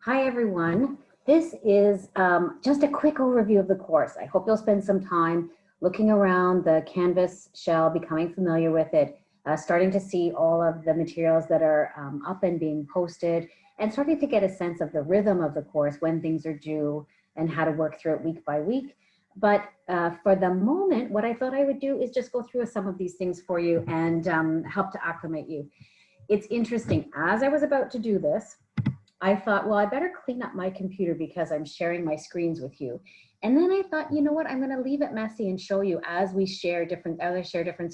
Hi, everyone. This is just a quick overview of the course. I hope you'll spend some time looking around the Canvas shell, becoming familiar with it, starting to see all of the materials that are up and being posted, and starting to get a sense of the rhythm of the course, when things are due, and how to work through it week by week. But for the moment, what I thought I would do is just go through some of these things for you and help to acclimate you. It's interesting, as I was about to do this, I thought, well, I better clean up my computer because I'm sharing my screens with you. And then I thought, you know what, I'm going to leave it messy and show you as we share different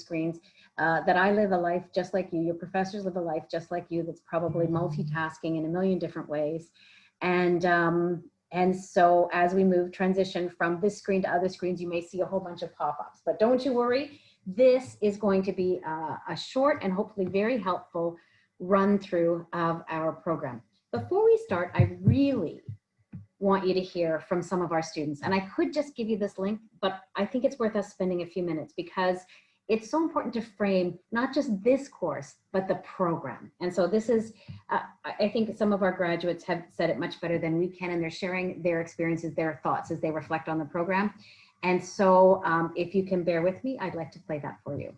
screens, that I live a life just like you. Your professors live a life just like you. That's probably multitasking in a million different ways. And so as we transition from this screen to other screens, you may see a whole bunch of pop-ups. But don't you worry, this is going to be a short and hopefully very helpful run through of our program. Before we start, I really want you to hear from some of our students. And I could just give you this link, but I think it's worth us spending a few minutes because it's so important to frame not just this course, but the program. And so this is, I think some of our graduates have said it much better than we can, and they're sharing their experiences, their thoughts as they reflect on the program. And so if you can bear with me, I'd like to play that for you.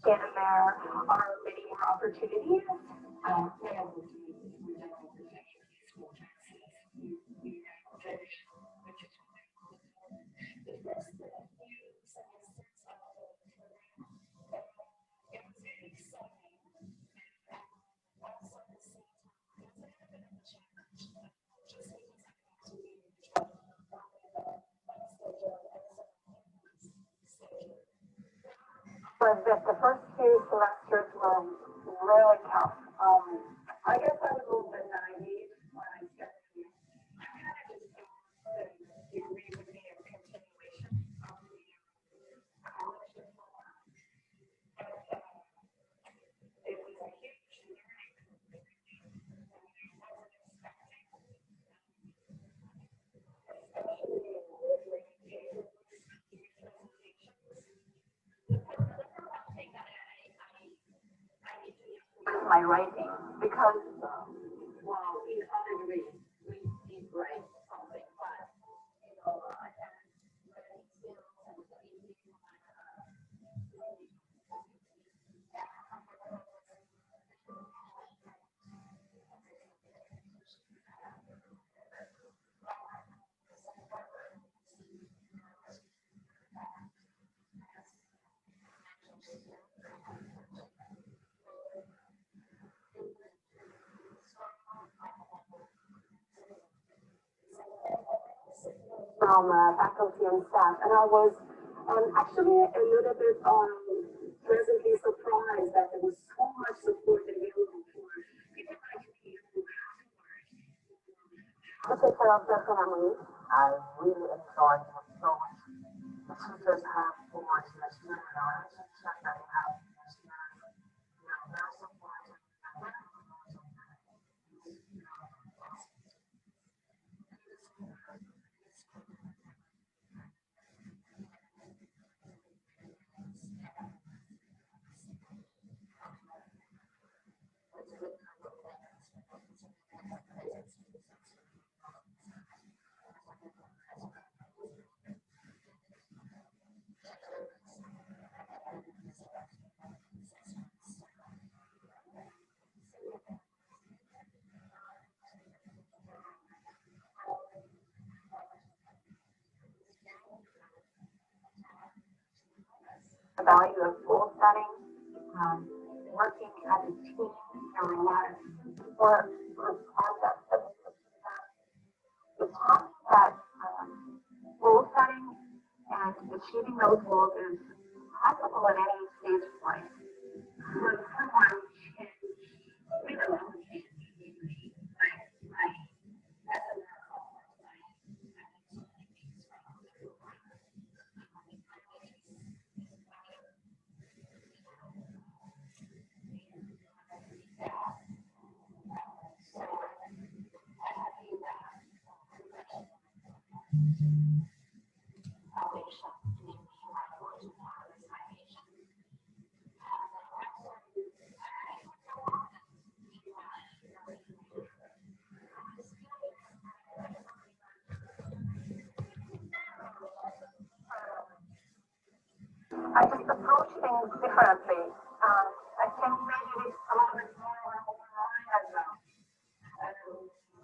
And there are many more opportunities. But the first two semesters were really tough. I guess I was a little bit naive when I started. I kind of just thought that the degree would be a continuation of the college diploma. But it was a huge learning experience that I wasn't expecting, especially listening to presentations. Number one thing that I need to improve my writing because, well, in other degrees, we did write something, but, I had writing skills and studying from faculty and staff, and I was actually a little bit pleasantly surprised that there was so much support available for people like me who have to work. To take care of their family. I really enjoyed it so much. The teachers have so much maturity, teachers that have maturity, very supportive, the value of goal setting, working as a team. There were a lot of support group concepts that we put together. It's talking that goal setting and achieving those goals is possible at any stage of life. For someone can really I just approach things differently. I think maybe it's a little bit more online as well.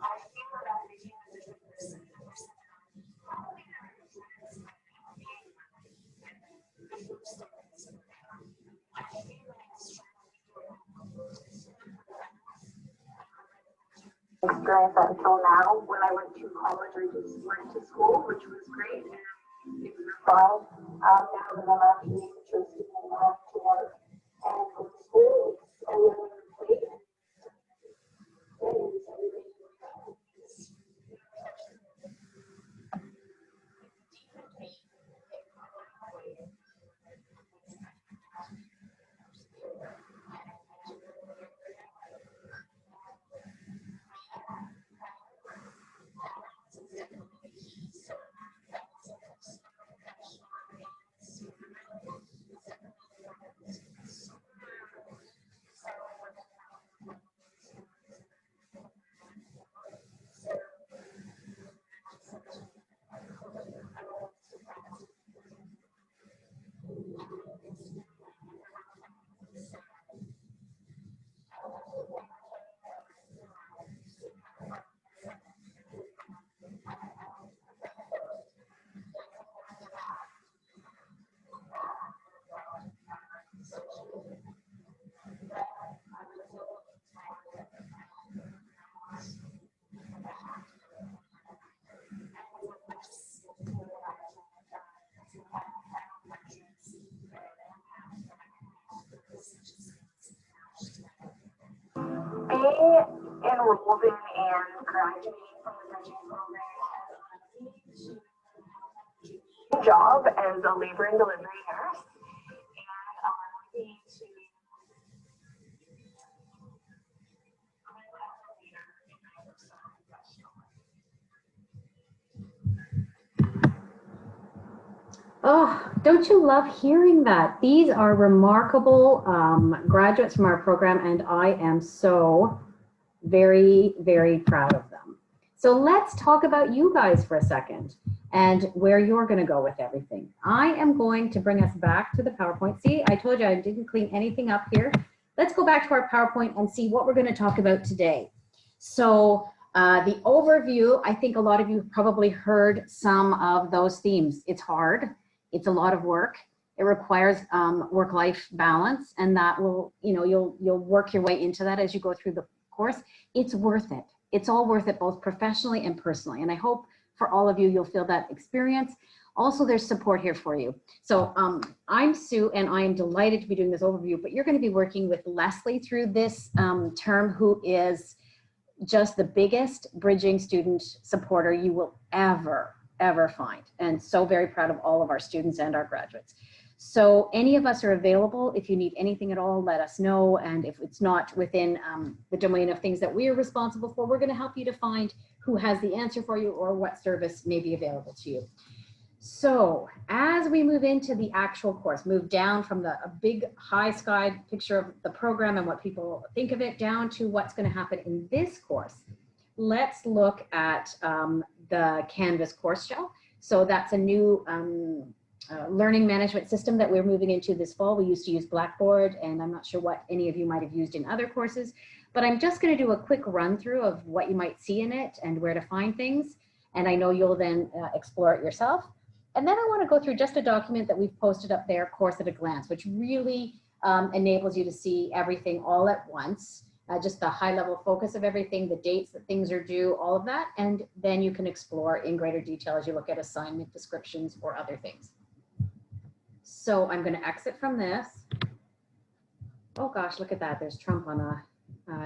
I feel that experience until now. When I went to college, I just went to school, which was great. And it was fine. Now that I'm actually interested in going to work and go to school, it's a little bit late. Be enrolled in and graduating from the bridging program has a job as a labor and delivery nurse, and allowed me to Oh, don't you love hearing that? These are remarkable graduates from our program, and I am so very, very proud of them. So let's talk about you guys for a second and where you're going to go with everything. I am going to bring us back to the PowerPoint. See, I told you I didn't clean anything up here. Let's go back to our PowerPoint and see what we're going to talk about today. So the overview, I think a lot of you have probably heard some of those themes. It's hard. It's a lot of work. It requires work-life balance, and that will, you'll work your way into that as you go through the course. It's worth it. It's all worth it, both professionally and personally. And I hope for all of you, you'll feel that experience. Also, there's support here for you. So I'm Sue, and I am delighted to be doing this overview, but you're going to be working with Leslie through this term, who is just the biggest bridging student supporter you will ever find. And so very proud of all of our students and our graduates. So any of us are available. If you need anything at all, let us know. And if it's not within the domain of things that we are responsible for, we're going to help you to find who has the answer for you or what service may be available to you. So as we move into the actual course, move down from a big high sky picture of the program and what people think of it, down to what's going to happen in this course. Let's look at the Canvas course shell. So that's a new learning management system that we're moving into this fall. We used to use Blackboard, and I'm not sure what any of you might have used in other courses, but I'm just going to do a quick run through of what you might see in it and where to find things. And I know you'll then explore it yourself. And then I want to go through just a document that we've posted up there, Course at a Glance, which really enables you to see everything all at once, just the high level focus of everything, the dates that things are due, all of that. And then you can explore in greater detail as you look at assignment descriptions or other things. So I'm going to exit from this. Oh gosh, look at that. There's Trump on a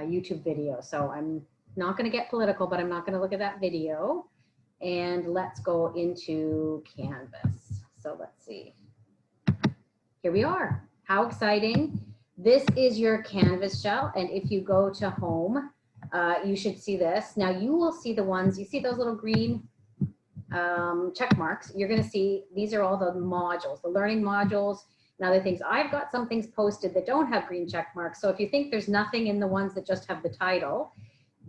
YouTube video. So I'm not going to get political, but I'm not going to look at that video. And let's go into Canvas. So let's see. Here we are. How exciting. This is your Canvas shell. And if you go to home, you should see this. Now you will see the ones, you see those little green check marks. You're going to see these are all the modules, the learning modules and other things. I've got some things posted that don't have green check marks. So if you think there's nothing in the ones that just have the title,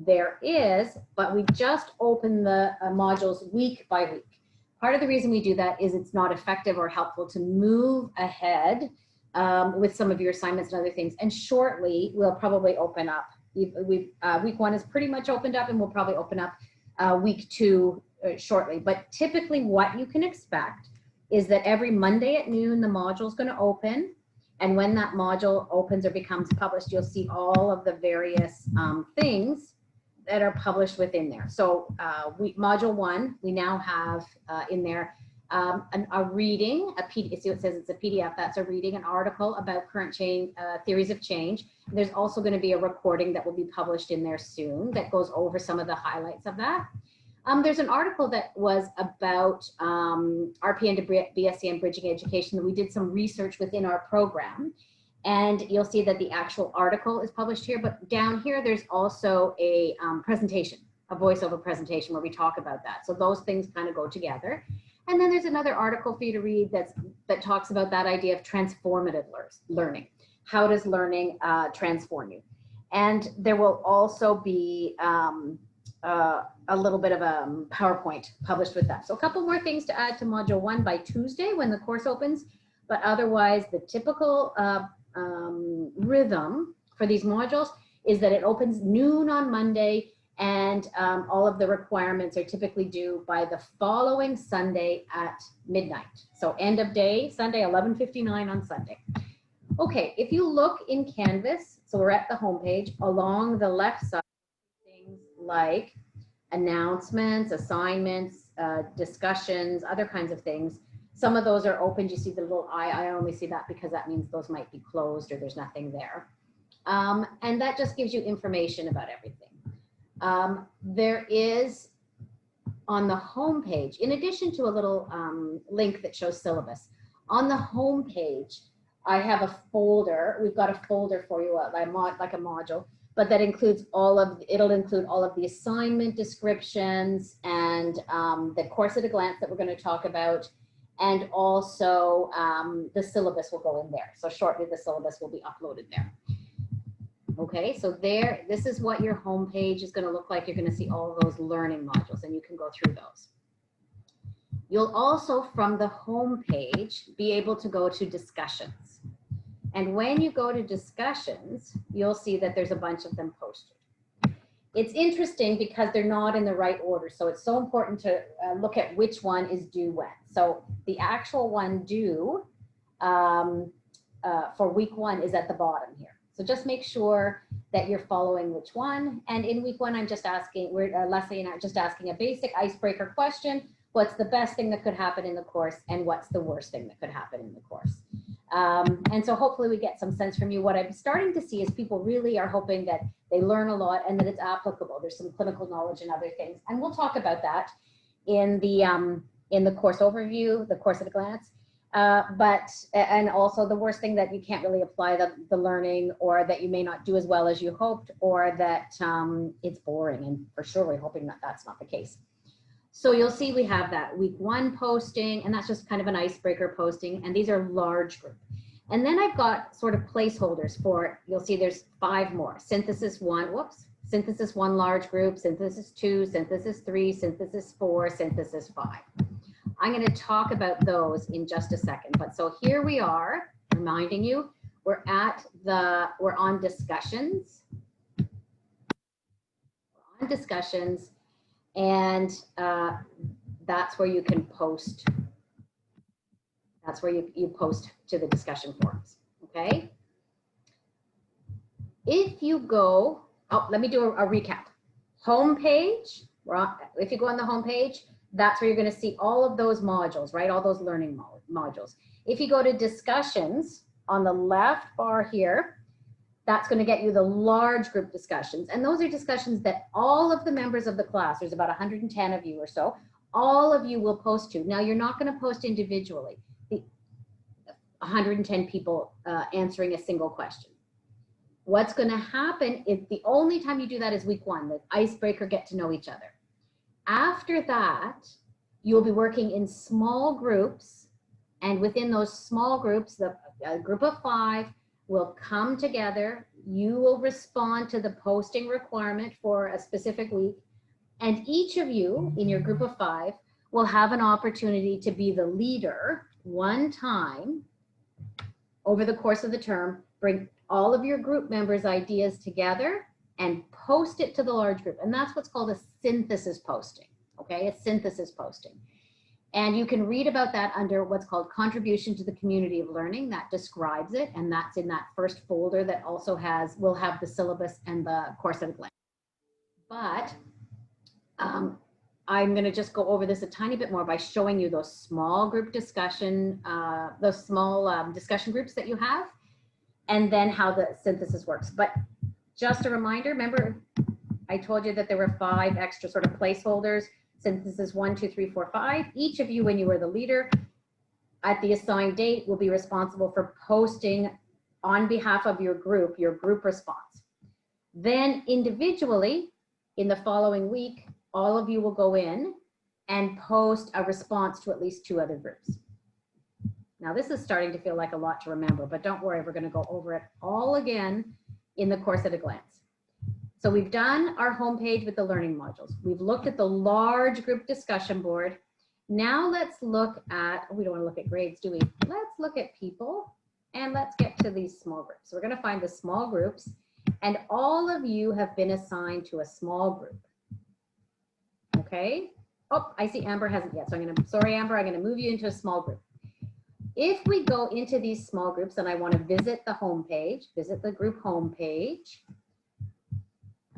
there is, but we just open the modules week by week. Part of the reason we do that is it's not effective or helpful to move ahead with some of your assignments and other things. And shortly, we'll probably open up. Week one is pretty much opened up, and we'll probably open up week two shortly. But typically what you can expect is that every Monday at noon, the module is going to open. And when that module opens or becomes published, you'll see all of the various things that are published within there. So module one, we now have in there a reading, see what it says it's a PDF, that's a reading, an article about current change, theories of change. There's also going to be a recording that will be published in there soon that goes over some of the highlights of that. There's an article that was about RPN to BSc and bridging education that we did some research within our program. And you'll see that the actual article is published here, but down here, there's also a presentation, a voiceover presentation where we talk about that. So those things kind of go together. And then there's another article for you to read that talks about that idea of transformative learning. How does learning transform you? And there will also be a little bit of a PowerPoint published with that. So a couple more things to add to module one by Tuesday when the course opens, but otherwise the typical rhythm for these modules is that it opens noon on Monday, and all of the requirements are typically due by the following Sunday at midnight. So end of day, Sunday, 11:59 on Sunday. Okay, if you look in Canvas, so we're at the home page, along the left side, things like announcements, assignments, discussions, other kinds of things. Some of those are open. You see the little eye. I only see that because that means those might be closed or there's nothing there. And that just gives you information about everything. There is on the home page, in addition to a little link that shows syllabus, on the home page, I have a folder. We've got a folder for you, like a module, but that includes it'll include all of the assignment descriptions and the course at a glance that we're going to talk about. And also the syllabus will go in there. So shortly the syllabus will be uploaded there. Okay, so this is what your home page is going to look like. You're going to see all of those learning modules and you can go through those. You'll also, from the home page, be able to go to discussions. And when you go to discussions, you'll see that there's a bunch of them posted. It's interesting because they're not in the right order. So it's so important to look at which one is due when. So the actual one due for week one is at the bottom here. So just make sure that you're following which one. And in week one, I'm just asking, Leslie and I are just asking a basic icebreaker question. What's the best thing that could happen in the course? And what's the worst thing that could happen in the course? And so hopefully we get some sense from you. What I'm starting to see is people really are hoping that they learn a lot and that it's applicable. There's some clinical knowledge and other things. And we'll talk about that in the course overview, the course at a glance. And also the worst thing that you can't really apply the learning, or that you may not do as well as you hoped, or that it's boring. And for sure, we're hoping that that's not the case. So you'll see we have that week one posting, and that's just kind of an icebreaker posting. And these are large group. And then I've got sort of placeholders for, you'll see there's 5 more. Synthesis 1, Synthesis 1 large group, Synthesis 2, Synthesis 3, Synthesis 4, Synthesis 5. I'm going to talk about those in just a second. But so here we are, reminding you, we're on discussions. We're on discussions, and that's where you can post That's where you post to the discussion forums, okay? If you go, oh, let me do a recap. Homepage, if you go on the homepage, that's where you're going to see all of those modules, right? All those learning modules. If you go to discussions on the left bar here, that's going to get you the large group discussions. And those are discussions that all of the members of the class, there's about 110 of you or so, all of you will post to. Now, you're not going to post individually, the 110 people answering a single question. What's going to happen is the only time you do that is week 1, the icebreaker, get to know each other. After that, you'll be working in small groups, and within those small groups, a group of 5 will come together. You will respond to the posting requirement for a specific week, and each of you in your group of 5 will have an opportunity to be the leader one time over the course of the term. Bring all of your group members' ideas together and post it to the large group. And that's what's called a synthesis posting, okay? A synthesis posting. And you can read about that under what's called Contribution to the Community of Learning. That describes it, and that's in that first folder that also will have the syllabus and the course at a glance. But I'm going to just go over this a tiny bit more by showing you those small group discussion, discussion groups that you have, and then how the synthesis works. But just a reminder, remember I told you that there were 5 extra sort of placeholders. Synthesis 1, 2, 3, 4, 5. Each of you, when you are the leader, at the assigned date will be responsible for posting on behalf of your group response. Then individually, in the following week, all of you will go in and post a response to at least 2 other groups. Now, this is starting to feel like a lot to remember, but don't worry, we're going to go over it all again in the course at a glance. So we've done our homepage with the learning modules. We've looked at the large group discussion board. Now let's look at, we don't want to look at grades, do we? Let's look at people, and let's get to these small groups. So we're going to find the small groups, and all of you have been assigned to a small group. Okay. Oh, I see Amber hasn't yet. So sorry, Amber, I'm going to move you into a small group. If we go into these small groups and I want to visit the homepage, visit the group homepage,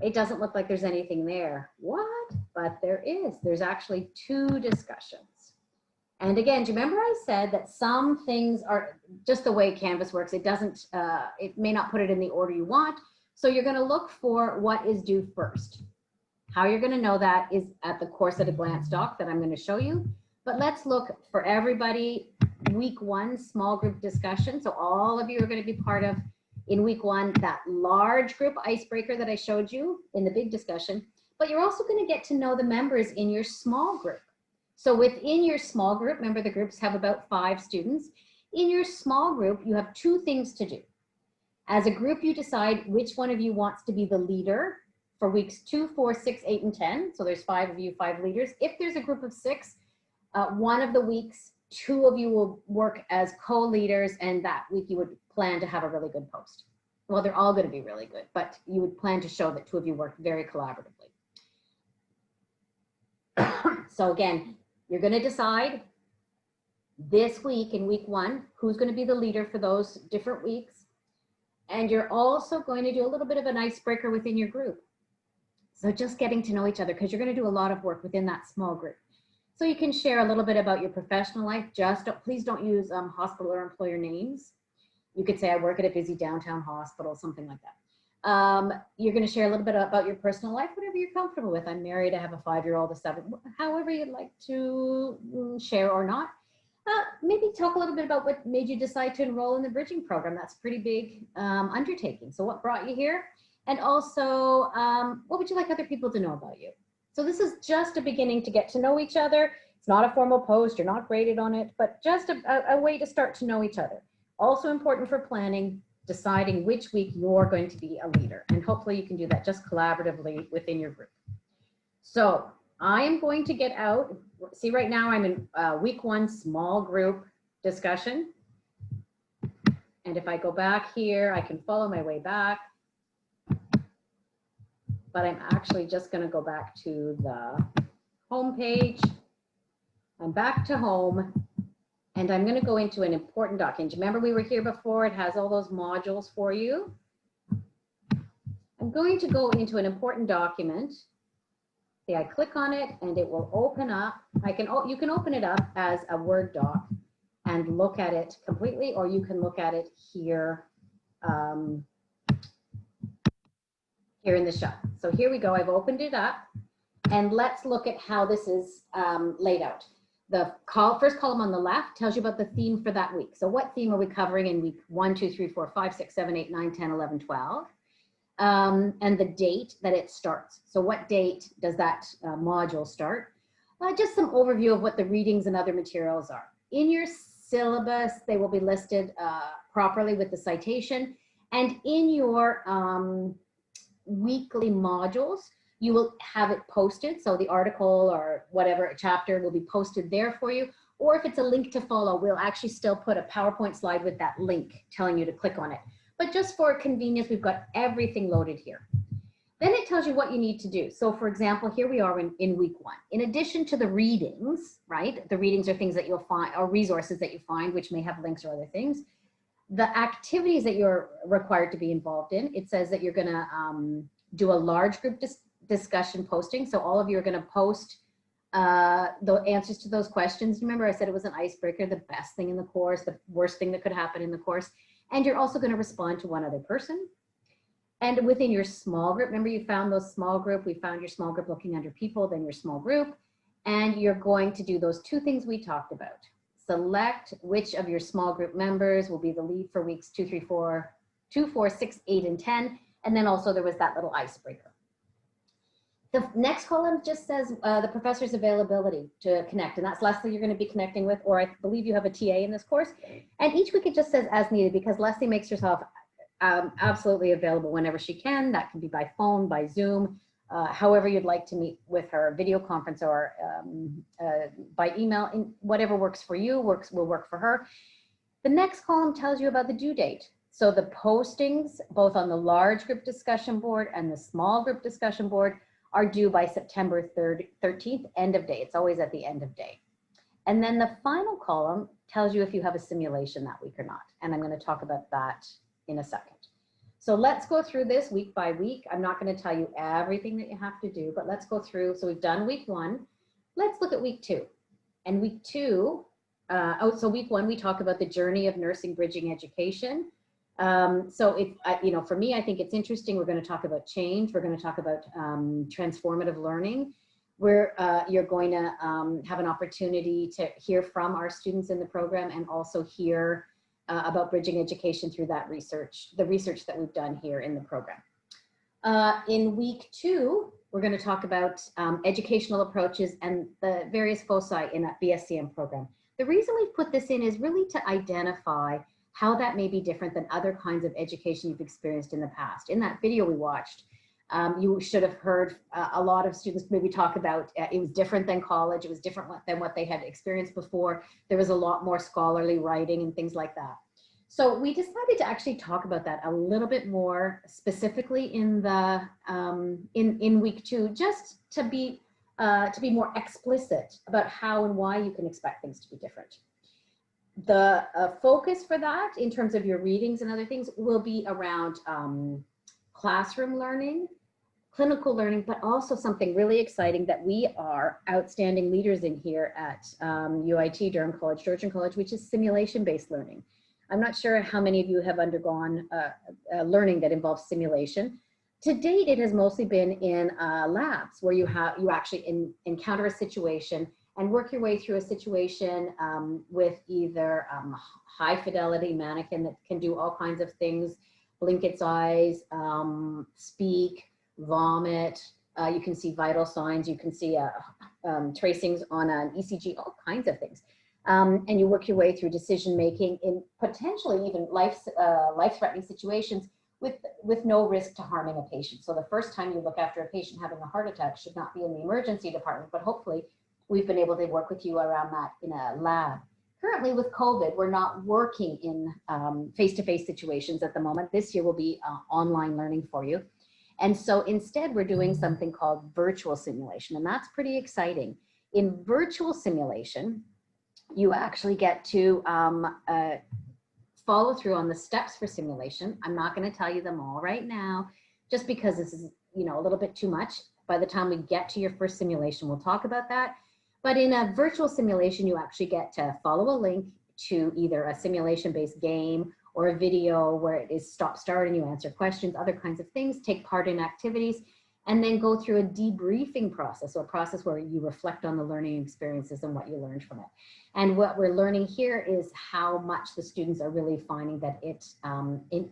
it doesn't look like there's anything there. What? But there is. There's actually 2 discussions. And again, do you remember I said that some things are just the way Canvas works. It doesn't, it may not put it in the order you want. So you're going to look for what is due first. How you're going to know that is at the course at a glance doc that I'm going to show you. But let's look for everybody. Week 1, small group discussion. So all of you are going to be part of, in week 1, that large group icebreaker that I showed you in the big discussion. But you're also going to get to know the members in your small group. So within your small group, remember the groups have about 5 students. In your small group, you have 2 things to do. As a group, you decide which one of you wants to be the leader for weeks 2, 4, 6, 8, and 10. So there's 5 of you, 5 leaders. If there's a group of 6, one of the weeks, 2 of you will work as co-leaders, and that week you would plan to have a really good post. Well, they're all going to be really good, but you would plan to show that 2 of you worked very collaboratively. So again, you're going to decide this week in week 1, who's going to be the leader for those different weeks. And you're also going to do a little bit of an icebreaker within your group. So just getting to know each other, because you're going to do a lot of work within that small group. So you can share a little bit about your professional life. Please don't use hospital or employer names. You could say, I work at a busy downtown hospital, something like that. You're going to share a little bit about your personal life, whatever you're comfortable with. I'm married, I have a 5-year-old, a 7, however you'd like to share or not. Maybe talk a little bit about what made you decide to enroll in the bridging program. That's a pretty big undertaking. So what brought you here? And also, what would you like other people to know about you? So this is just a beginning to get to know each other. It's not a formal post, you're not graded on it, but just a way to start to know each other. Also important for planning, deciding which week you're going to be a leader. And hopefully you can do that just collaboratively within your group. So I am going to get out. See, right now I'm in week 1 small group discussion. And if I go back here, I can follow my way back. But I'm actually just going to go back to the home page. I'm back to home. And I'm going to go into an important document. Remember we were here before, it has all those modules for you. I'm going to go into an important document. See, I click on it and it will open up. You can open it up as a Word doc and look at it completely, or you can look at it here, here in the shop. So here we go, I've opened it up, and let's look at how this is laid out. The first column on the left tells you about the theme for that week. So what theme are we covering in week 1, 2, 3, 4, 5, 6, 7, 8, 9, 10, 11, 12? And the date that it starts. So what date does that module start? Just some overview of what the readings and other materials are. In your syllabus, they will be listed properly with the citation. And in your weekly modules, you will have it posted. So the article or whatever chapter will be posted there for you. Or if it's a link to follow, we'll actually still put a PowerPoint slide with that link telling you to click on it. But just for convenience, we've got everything loaded here. Then it tells you what you need to do. So for example, here we are in week 1. In addition to the readings, right? The readings are things that you'll find, or resources that you find, which may have links or other things. The activities that you're required to be involved in, it says that you're gonna do a large group discussion posting. So all of you are gonna post the answers to those questions. Remember I said it was an icebreaker, the best thing in the course, the worst thing that could happen in the course. And you're also going to respond to one other person. And within your small group, remember you found those small group, we found your small group looking under people, then your small group. And you're going to do those 2 things we talked about. Select which of your small group members will be the lead for weeks 2, 3, 4, 2, 4, 6, 8, and 10. And then also there was that little icebreaker. The next column just says the professor's availability to connect, and that's Leslie you're going to be connecting with, or I believe you have a TA in this course. And each week it just says as needed, because Leslie makes herself absolutely available whenever she can. That can be by phone, by Zoom, however you'd like to meet with her, video conference or by email, and whatever works for you will work for her. The next column tells you about the due date. So the postings, both on the large group discussion board and the small group discussion board, are due by September 13th, end of day. It's always at the end of day. And then the final column tells you if you have a simulation that week or not. And I'm going to talk about that in a second. So let's go through this week by week. I'm not going to tell you everything that you have to do, but let's go through. So we've done week 1. Let's look at week 2. And week 2, so week 1, we talk about the journey of nursing bridging education. So if, you know, for me, I think it's interesting. We're going to talk about change. We're going to talk about transformative learning, where you're going to have an opportunity to hear from our students in the program and also hear about bridging education through that research, the research that we've done here in the program. In week 2, we're going to talk about educational approaches and the various foci in that BSCM program. The reason we've put this in is really to identify how that may be different than other kinds of education you've experienced in the past. In that video we watched, you should have heard a lot of students maybe talk about it was different than college, it was different than what they had experienced before. There was a lot more scholarly writing and things like that. So we decided to actually talk about that a little bit more specifically in the in week 2, just to be more explicit about how and why you can expect things to be different. The focus for that in terms of your readings and other things will be around classroom learning, clinical learning, but also something really exciting that we are outstanding leaders in here at UIT, Durham College, Georgian College, which is simulation-based learning. I'm not sure how many of you have undergone learning that involves simulation. To date, it has mostly been in labs where you actually encounter a situation and work your way through a situation with either high fidelity mannequin that can do all kinds of things, blink its eyes, speak, vomit. You can see vital signs. You can see tracings on an ECG, all kinds of things. And you work your way through decision making in potentially even life-threatening situations with no risk to harming a patient. So the first time you look after a patient having a heart attack should not be in the emergency department, but hopefully we've been able to work with you around that in a lab. Currently with COVID, we're not working in face-to-face situations at the moment. This year will be online learning for you. And so instead we're doing something called virtual simulation, and that's pretty exciting. In virtual simulation, you actually get to follow through on the steps for simulation. I'm not going to tell you them all right now, just because this is, you know, a little bit too much. By the time we get to your first simulation, we'll talk about that. But in a virtual simulation, you actually get to follow a link to either a simulation-based game or a video where it is stop-start and you answer questions, other kinds of things, take part in activities, and then go through a debriefing process, so a process where you reflect on the learning experiences and what you learned from it. And what we're learning here is how much the students are really finding that it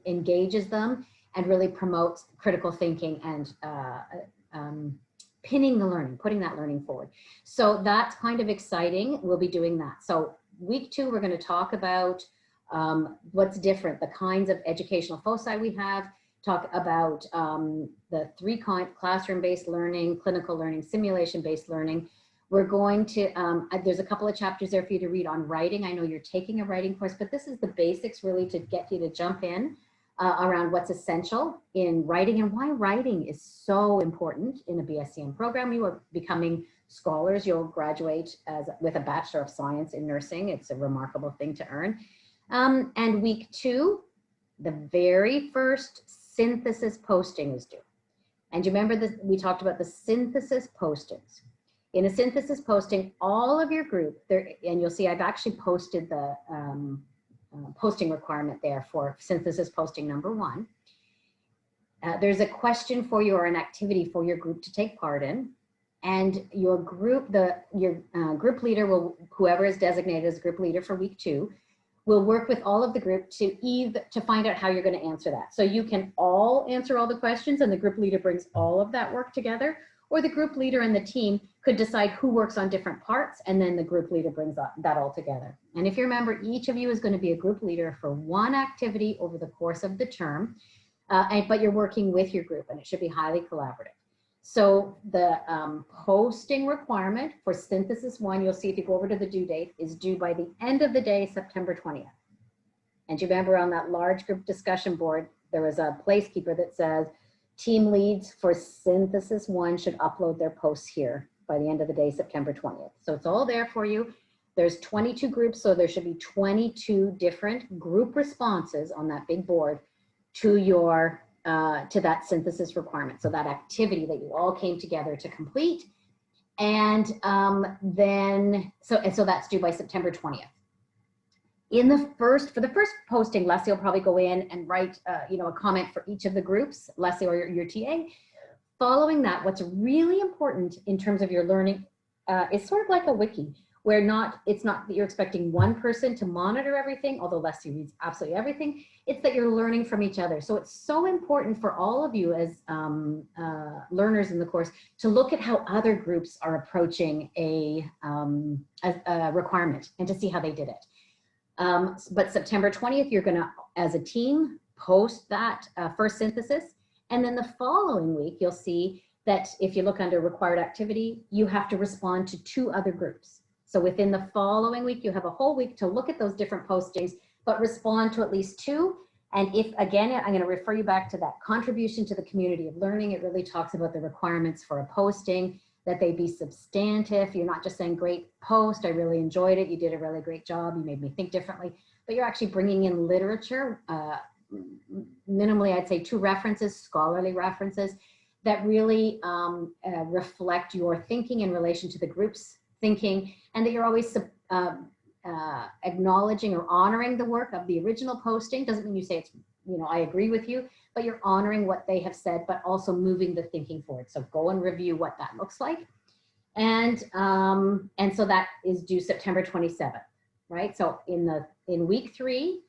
engages them and really promotes critical thinking and pinning the learning, putting that learning forward. So that's kind of exciting. We'll be doing that. So week 2, we're going to talk about what's different, the kinds of educational foci we have, talk about the 3 classroom-based learning, clinical learning, simulation-based learning. We're going to, there's a couple of chapters there for you to read on writing. I know you're taking a writing course, but this is the basics really to get you to jump in around what's essential in writing and why writing is so important in a BSCM program. You are becoming scholars. You'll graduate with a Bachelor of Science in nursing. It's a remarkable thing to earn. And week 2, the very first synthesis posting is due. And you remember that we talked about the synthesis postings. In a synthesis posting, all of your group, there, and you'll see I've actually posted the posting requirement there for synthesis posting number 1. There's a question for you or an activity for your group to take part in. And your group, your group leader will, whoever is designated as group leader for week 2, will work with all of the group to find out how you're going to answer that. So you can all answer all the questions and the group leader brings all of that work together, or the group leader and the team could decide who works on different parts and then the group leader brings that all together. And if you remember, each of you is going to be a group leader for one activity over the course of the term, but you're working with your group and it should be highly collaborative. So the posting requirement for synthesis 1, you'll see if you go over to the due date, is due by the end of the day, September 20th. And you remember on that large group discussion board, there was a placekeeper that says, team leads for synthesis 1 should upload their posts here by the end of the day, September 20th. So it's all there for you. There's 22 groups, so there should be 22 different group responses on that big board to your to that synthesis requirement. So that activity that you all came together to complete. And so that's due by September 20th. For the first posting, Leslie will probably go in and write, a comment for each of the groups, Leslie or your TA. Following that, what's really important in terms of your learning is sort of like a wiki, where it's not that you're expecting one person to monitor everything, although Leslie reads absolutely everything. It's that you're learning from each other. So it's so important for all of you as learners in the course to look at how other groups are approaching a requirement and to see how they did it. But September 20th, you're gonna, as a team, post that first synthesis. And then the following week, you'll see that if you look under required activity, you have to respond to 2 other groups. So within the following week, you have a whole week to look at those different postings, but respond to at least 2. And if, again, I'm going to refer you back to that contribution to the community of learning. It really talks about the requirements for a posting, that they be substantive. You're not just saying, great post, I really enjoyed it, you did a really great job, you made me think differently, but you're actually bringing in literature, minimally, I'd say 2 references, scholarly references, that really reflect your thinking in relation to the group's thinking, and that you're always acknowledging or honoring the work of the original posting. Doesn't mean you say it's, I agree with you, but you're honoring what they have said, but also moving the thinking forward. So go and review what that looks like. And so that is due September 27th, right? So in week 3,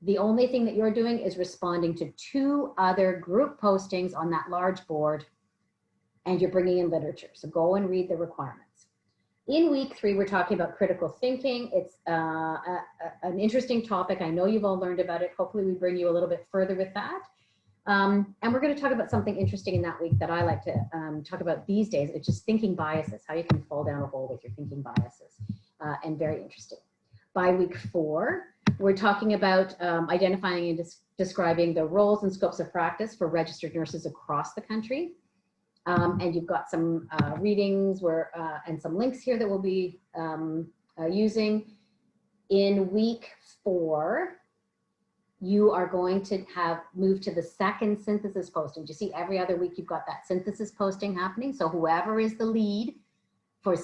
the only thing that you're doing is responding to 2 other group postings on that large board, and you're bringing in literature. So go and read the requirements. In week 3, we're talking about critical thinking. It's an interesting topic. I know you've all learned about it. Hopefully we bring you a little bit further with that. And we're going to talk about something interesting in that week that I like to talk about these days. It's just thinking biases, how you can fall down a hole with your thinking biases, and very interesting. By week 4, we're talking about identifying and describing the roles and scopes of practice for registered nurses across the country. And you've got some readings and some links here that we'll be using. In week 4, you are going to have moved to the second synthesis posting. Do you see every other week you've got that synthesis posting happening? So whoever is the lead for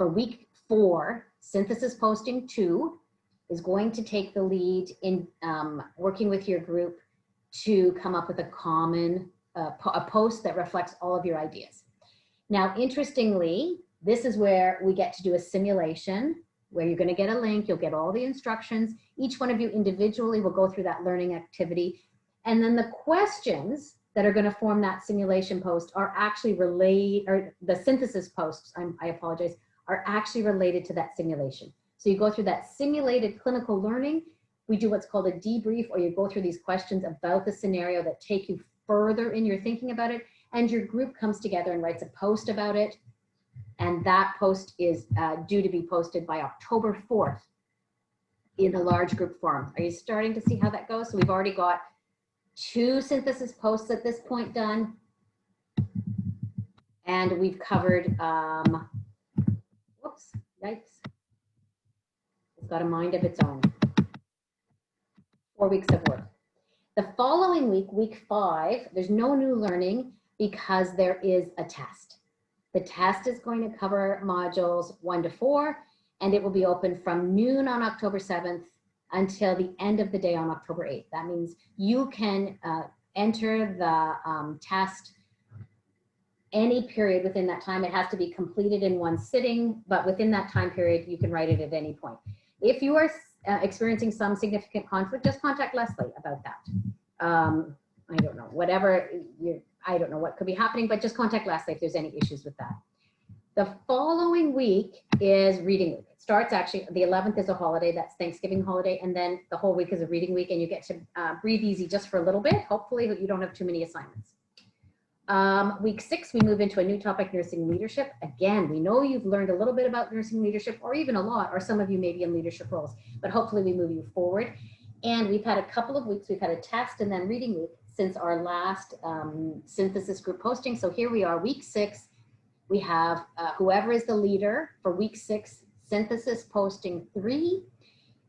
week 4, synthesis posting 2, is going to take the lead in working with your group to come up with a common a post that reflects all of your ideas. Now, interestingly, this is where we get to do a simulation where you're going to get a link, you'll get all the instructions. Each one of you individually will go through that learning activity. And then the questions that are going to form that simulation post are actually related, or the synthesis posts, I apologize, are actually related to that simulation. So you go through that simulated clinical learning. We do what's called a debrief, or you go through these questions about the scenario that take you further in your thinking about it. And your group comes together and writes a post about it. And that post is due to be posted by October 4th in the large group forum. Are you starting to see how that goes? So we've already got 2 synthesis posts at this point done. And we've covered, whoops, yikes. It's got a mind of its own. 4 weeks of work. The following week, week 5, there's no new learning because there is a test. The test is going to cover modules 1 to 4, and it will be open from noon on October 7th until the end of the day on October 8th. That means you can enter the test any period within that time. It has to be completed in one sitting, but within that time period, you can write it at any point. If you are experiencing some significant conflict, just contact Leslie about that. I don't know, whatever I don't know what could be happening, but just contact Leslie if there's any issues with that. The following week is reading week. It starts actually, the 11th is a holiday, that's Thanksgiving holiday, and then the whole week is a reading week, and you get to breathe easy just for a little bit. Hopefully you don't have too many assignments. Week 6, we move into a new topic, nursing leadership. Again, we know you've learned a little bit about nursing leadership, or even a lot, or some of you may be in leadership roles, but hopefully we move you forward. And we've had a couple of weeks, we've had a test and then reading week since our last synthesis group posting. So here we are, week 6. We have whoever is the leader for week 6, synthesis posting 3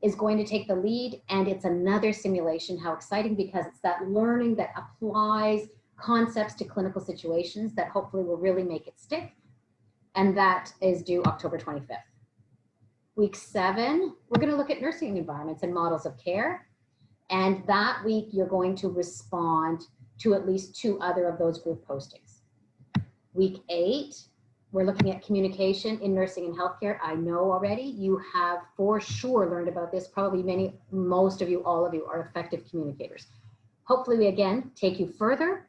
is going to take the lead, and it's another simulation. How exciting, because it's that learning that applies concepts to clinical situations that hopefully will really make it stick. And that is due October 25th. Week 7, we're going to look at nursing environments and models of care. And that week, you're going to respond to at least 2 other of those group postings. Week 8, we're looking at communication in nursing and healthcare. I know already you have for sure learned about this. Probably most of you, all of you are effective communicators. Hopefully we again take you further.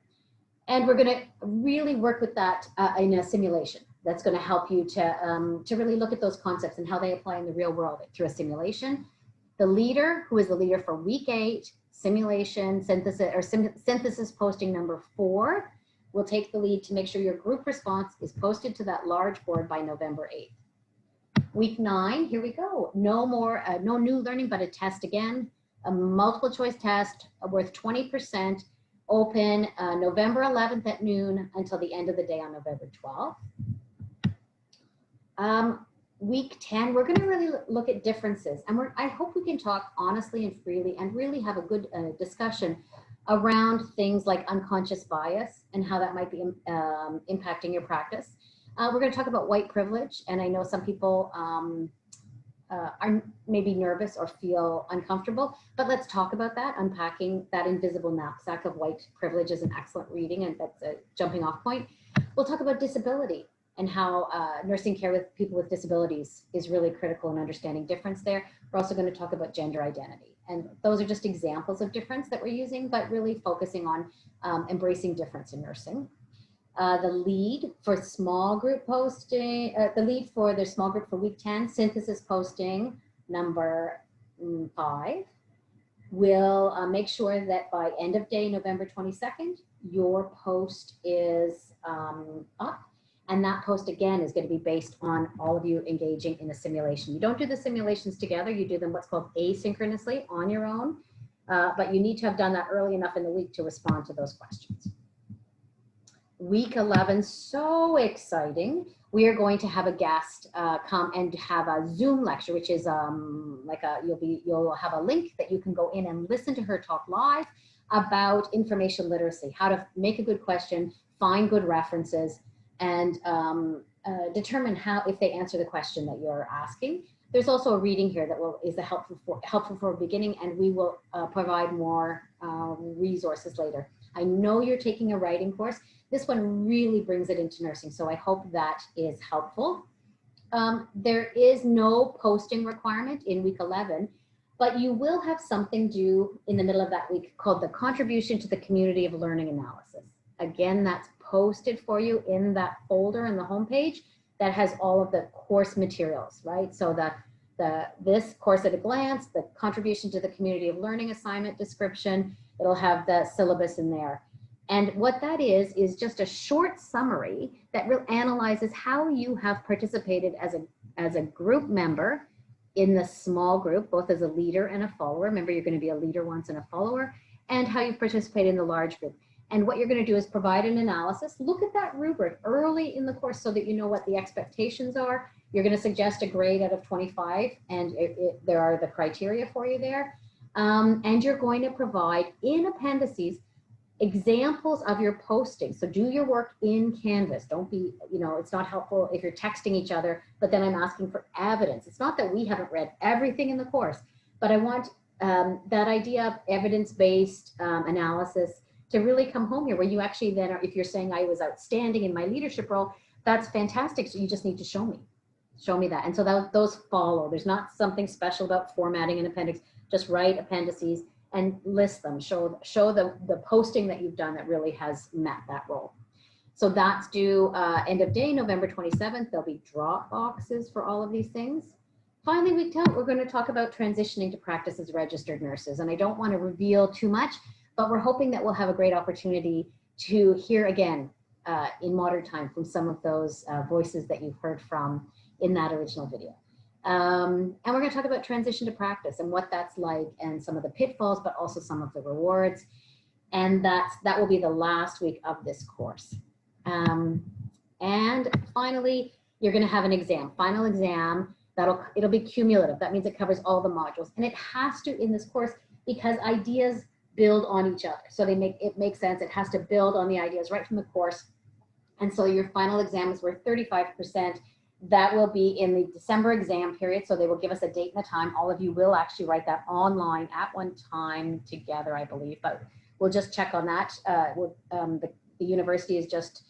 And we're going to really work with that in a simulation. That's going to help you to really look at those concepts and how they apply in the real world through a simulation. The leader, who is the leader for week 8, simulation, synthesis posting number 4, will take the lead to make sure your group response is posted to that large board by November 8th. Week 9, here we go. No new learning, but a test again, a multiple choice test worth 20%. Open November 11th at noon until the end of the day on November 12th. Week 10, we're going to really look at differences. And I hope we can talk honestly and freely and really have a good discussion around things like unconscious bias and how that might be impacting your practice. We're going to talk about white privilege. And I know some people are maybe nervous or feel uncomfortable, but let's talk about that. Unpacking that invisible knapsack of white privilege is an excellent reading, and that's a jumping off point. We'll talk about disability and how nursing care with people with disabilities is really critical in understanding difference there. We're also going to talk about gender identity. And those are just examples of difference that we're using, but really focusing on embracing difference in nursing. The lead for small group posting, the lead for the small group for week 10, synthesis posting number 5, will make sure that by end of day, November 22nd, your post is up. And that post again is going to be based on all of you engaging in a simulation. You don't do the simulations together, you do them what's called asynchronously on your own, but you need to have done that early enough in the week to respond to those questions. week 11, so exciting. We are going to have a guest come and have a Zoom lecture, which is you'll have a link that you can go in and listen to her talk live about information literacy, how to make a good question, find good references, and determine how, if they answer the question that you're asking. There's also a reading here that is helpful for beginning, and we will provide more resources later. I know you're taking a writing course. This one really brings it into nursing, so I hope that is helpful. There is no posting requirement in week 11, but you will have something due in the middle of that week called the Contribution to the Community of Learning Analysis. Again, that's posted for you in that folder in the homepage that has all of the course materials, right? So this course at a glance, the Contribution to the Community of Learning assignment description, it'll have the syllabus in there. And what that is just a short summary that analyzes how you have participated as a group member in the small group, both as a leader and a follower. Remember, you're going to be a leader once and a follower, and how you participate in the large group. And what you're going to do is provide an analysis. Look at that rubric early in the course so that you know what the expectations are. You're going to suggest a grade out of 25, and there are the criteria for you there. And you're going to provide in appendices examples of your posting. So do your work in Canvas. Don't be, it's not helpful if you're texting each other, but then I'm asking for evidence. It's not that we haven't read everything in the course, but I want that idea of evidence-based analysis to really come home here, where you actually then, if you're saying I was outstanding in my leadership role, that's fantastic. So you just need to show me that. And so those follow. There's not something special about formatting an appendix. Just write appendices and list them. Show the posting that you've done that really has met that role. So that's due end of day, November 27th. There'll be drop boxes for all of these things. Finally, we're going to talk about transitioning to practice as registered nurses. And I don't want to reveal too much, but we're hoping that we'll have a great opportunity to hear again in modern time from some of those voices that you've heard from in that original video. And we're going to talk about transition to practice and what that's like, and some of the pitfalls, but also some of the rewards. And that will be the last week of this course. And finally, you're going to have an exam, final exam. It'll be cumulative. That means it covers all the modules, and it has to in this course because ideas build on each other. So it makes sense. It has to build on the ideas right from the course. And so your final exam is worth 35%. That will be in the December exam period. So they will give us a date and a time. All of you will actually write that online at one time together, I believe, but we'll just check on that. The university is just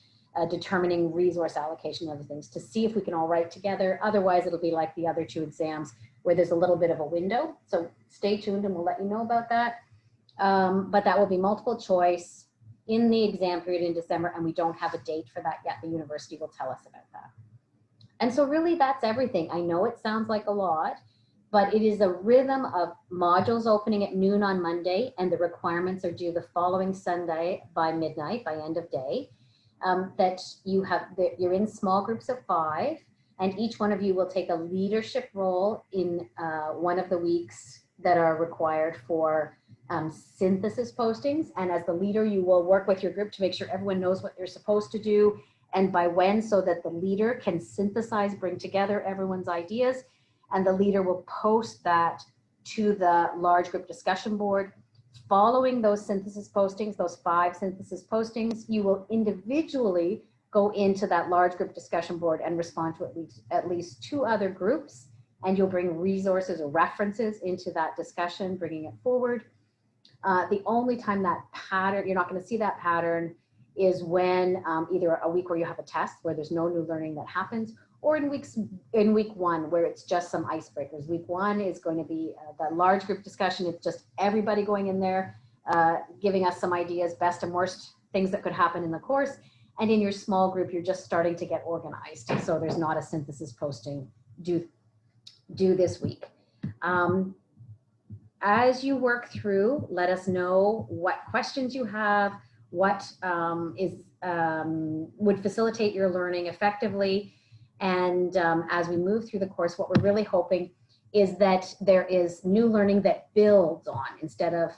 determining resource allocation and other things to see if we can all write together. Otherwise, it'll be like the other two exams where there's a little bit of a window. So stay tuned and we'll let you know about that. But that will be multiple choice in the exam period in December, and we don't have a date for that yet. The university will tell us about that. And so really that's everything. I know it sounds like a lot, but it is a rhythm of modules opening at noon on Monday, and the requirements are due the following Sunday by midnight, by end of day. You're in small groups of 5, and each one of you will take a leadership role in one of the weeks that are required for synthesis postings. And as the leader, you will work with your group to make sure everyone knows what they're supposed to do and by when, so that the leader can synthesize, bring together everyone's ideas, and the leader will post that to the large group discussion board. Following those synthesis postings, those 5 synthesis postings, you will individually go into that large group discussion board and respond to at least 2 other groups, and you'll bring resources or references into that discussion, bringing it forward. The only time that pattern, you're not going to see that pattern, is when either a week where you have a test where there's no new learning that happens, or in week 1 where it's just some icebreakers. Week 1 is going to be the large group discussion. It's just everybody going in there, giving us some ideas, best and worst things that could happen in the course. And in your small group, you're just starting to get organized. So there's not a synthesis posting due this week. As you work through, let us know what questions you have, what would facilitate your learning effectively. And as we move through the course, what we're really hoping is that there is new learning that builds on, instead of,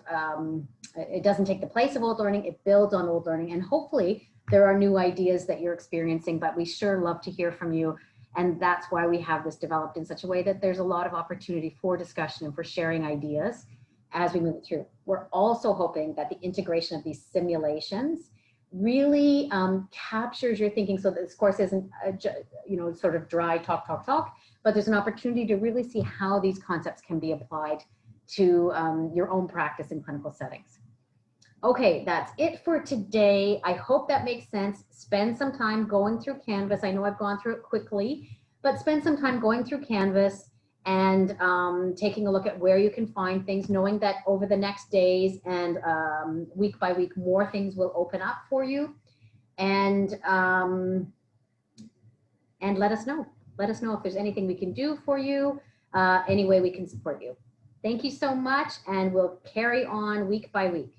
it doesn't take the place of old learning, it builds on old learning. And hopefully there are new ideas that you're experiencing, but we sure love to hear from you. And that's why we have this developed in such a way that there's a lot of opportunity for discussion and for sharing ideas as we move it through. We're also hoping that the integration of these simulations really captures your thinking, so that this course isn't sort of dry talk, but there's an opportunity to really see how these concepts can be applied to your own practice in clinical settings. Okay, that's it for today. I hope that makes sense. Spend some time going through Canvas. I know I've gone through it quickly, but spend some time going through Canvas and taking a look at where you can find things, knowing that over the next days and week by week, more things will open up for you. And let us know. Let us know if there's anything we can do for you, any way we can support you. Thank you so much, and we'll carry on week by week.